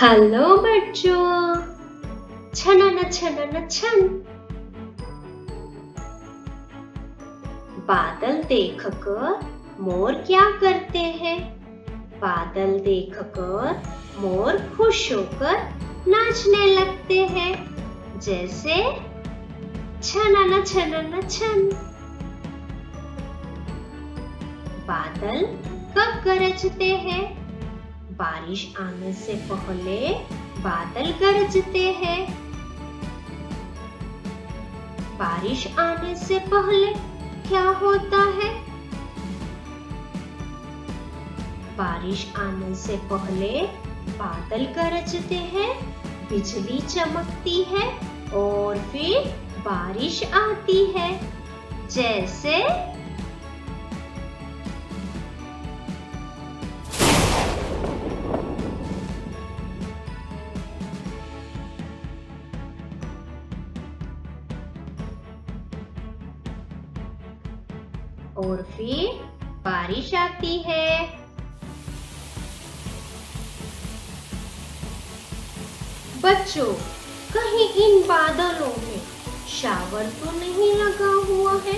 Hello बच्चों, छनन छनन छन। बादल देखकर मोर क्या करते हैं? बादल देखकर मोर खुश होकर नाचने लगते हैं, जैसे छनन छनन छन। बादल कब गरजते हैं? बारिश आने से पहले बादल गरजते हैं। बारिश आने से पहले क्या होता है? बारिश आने से पहले बादल गरजते हैं, बिजली चमकती है और फिर बारिश आती है, जैसे और फिर बारिश आती है। बच्चों, कहीं इन बादलों में शावर तो नहीं लगा हुआ है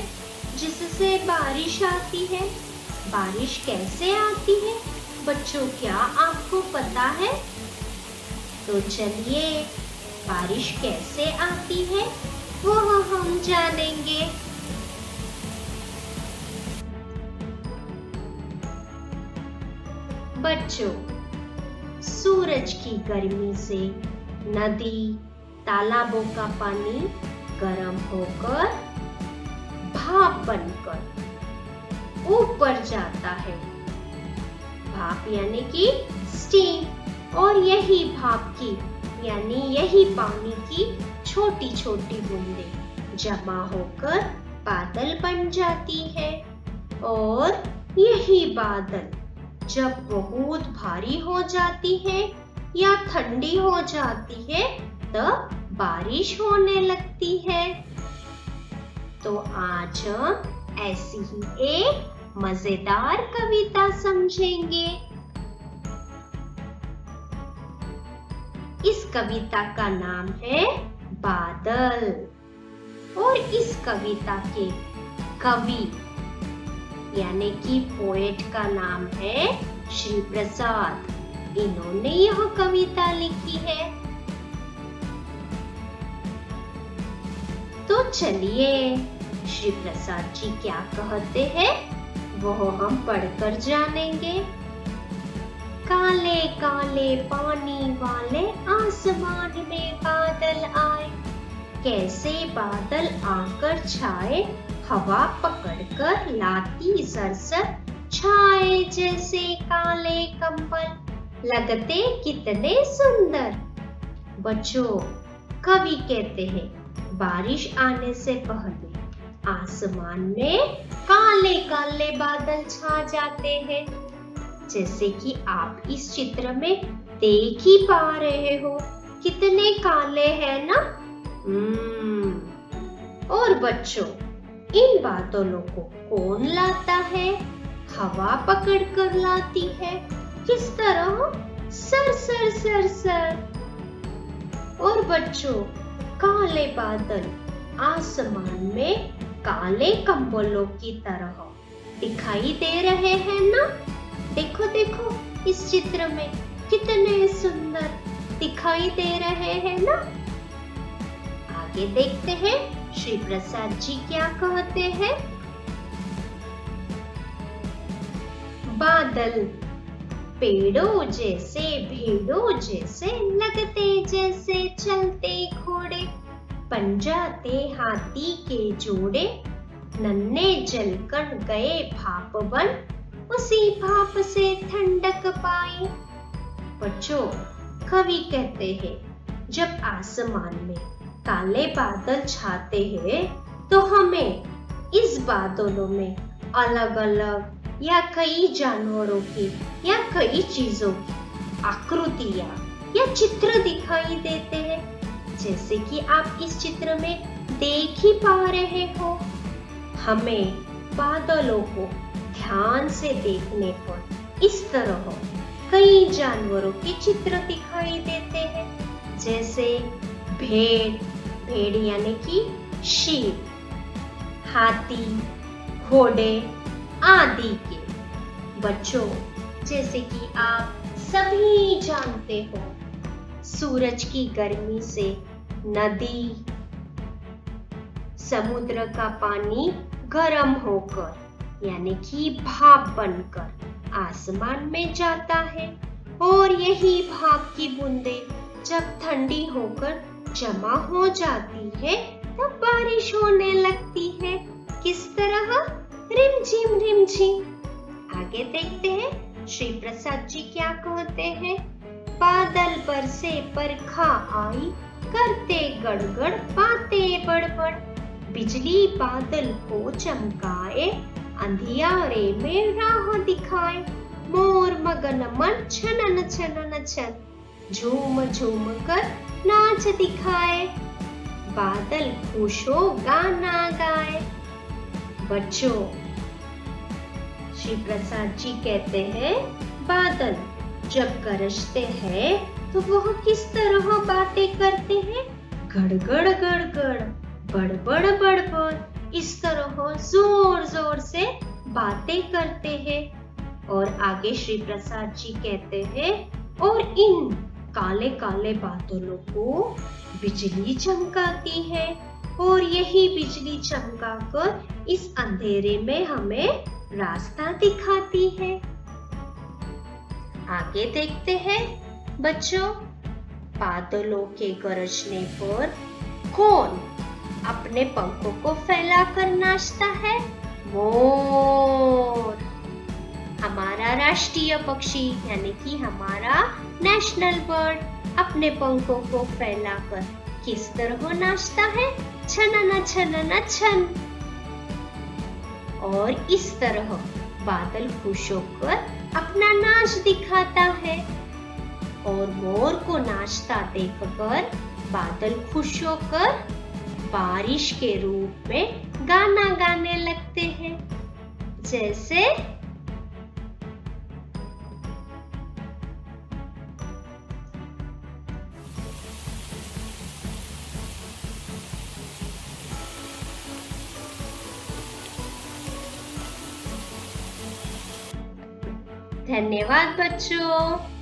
जिससे बारिश आती है? बारिश कैसे आती है बच्चों, क्या आपको पता है? तो चलिए, बारिश कैसे आती है वो हम जानेंगे। बच्चों, सूरज की गर्मी से नदी, तालाबों का पानी गर्म होकर भाप बनकर ऊपर जाता है। भाप यानी कि स्टीम, और यही भाप की यानी यही पानी की छोटी छोटी बूंदें जमा होकर बादल बन जाती है। और यही बादल जब बहुत भारी हो जाती है या ठंडी हो जाती है तब बारिश होने लगती है। तो आज हम ऐसी ही एक मजेदार कविता समझेंगे। इस कविता का नाम है बादल, और इस कविता के कवि यानी कि पोएट का नाम है श्री प्रसाद। इन्होंने यह कविता लिखी है। तो चलिए, श्री प्रसाद जी क्या कहते हैं वो हम पढ़कर जानेंगे। काले काले पानी वाले आसमान में बादल आए, कैसे बादल आकर छाए, हवा पकड़कर लाती सरसर छाए, जैसे काले कंबल लगते कितने सुंदर। बच्चों, कवि कहते हैं बारिश आने से पहले आसमान में काले काले बादल छा जाते हैं, जैसे कि आप इस चित्र में देख ही पा रहे हो कितने काले हैं ना। और बच्चों, इन बादलों को कौन लाता है? हवा पकड़कर लाती है। किस तरह? Sir sir sir sir. और बच्चों, काले बादल आसमान में काले कंबलों की तरह दिखाई दे रहे हैं ना। देखो देखो, इस चित्र में कितने सुंदर दिखाई दे रहे हैं ना। आगे देखते हैं श्री प्रसाद जी क्या कहते हैं। बादल पेड़ों जैसे, भेड़ों जैसे, लगते जैसे चलते घोड़े, बन जाते हाथी के जोड़े, नन्हे जलकर गए भाप बन, उसी भाप से ठंडक पाई। बच्चों, कवि कहते हैं जब आसमान में काले बादल छाते हैं तो हमें इस बादलों में अलग अलग या कई जानवरों की या कई चीजों की आकृतियां या चित्र दिखाई देते हैं, जैसे कि आप इस चित्र में देख ही पा रहे हो। हमें बादलों को ध्यान से देखने पर इस तरह कई जानवरों के चित्र दिखाई देते हैं, जैसे भेड़, भेड़ यानी कि शेर, हाथी, घोड़े आदि के। बच्चों, जैसे कि आप सभी जानते हो, सूरज की गर्मी से नदी, समुद्र का पानी गर्म होकर यानी कि भाप बनकर आसमान में जाता है और यही भाप की बूंदें जब ठंडी होकर जमा हो जाती है तब बारिश होने लगती है। किस तरह? रिमझिम रिमझिम। आगे देखते हैं श्री प्रसाद जी क्या कहते हैं। बादल बरसे बरखा आई, करते गड़गड़ बातें बड़बड़, बिजली बादल को चमकाए, अंधियारे में राह दिखाए, मोर मगन मन छनन छनन छन, झूम झूम कर नाच दिखाए, बादल खुश हो गाना गाए। बच्चों, श्री प्रसाद जी कहते हैं बादल जब गरजते हैं तो वह किस तरह बातें करते हैं? गड़गड़ गड़गड़, बड़बड़ बड़बड़, इस तरह जोर जोर से बातें करते हैं। और आगे श्री प्रसाद जी कहते हैं और इन काले काले बादलों को बिजली चमकाती है और यही बिजली चमकाकर इस अंधेरे में हमें रास्ता दिखाती है। आगे देखते हैं बच्चों, बादलों के गरजने पर कौन अपने पंखों को फैलाकर नाचता है? मोर, हमारा राष्ट्रीय पक्षी यानी कि हमारा नेशनल बर्ड अपने पंखों को फैलाकर किस तरह नाचता है? छनना छनना छन। और इस तरह बादल खुश होकर अपना नाच दिखाता है और मोर को नाचता देखकर बादल खुश होकर बारिश के रूप में गाना गाने लगते हैं, जैसे धन्यवाद बच्चों।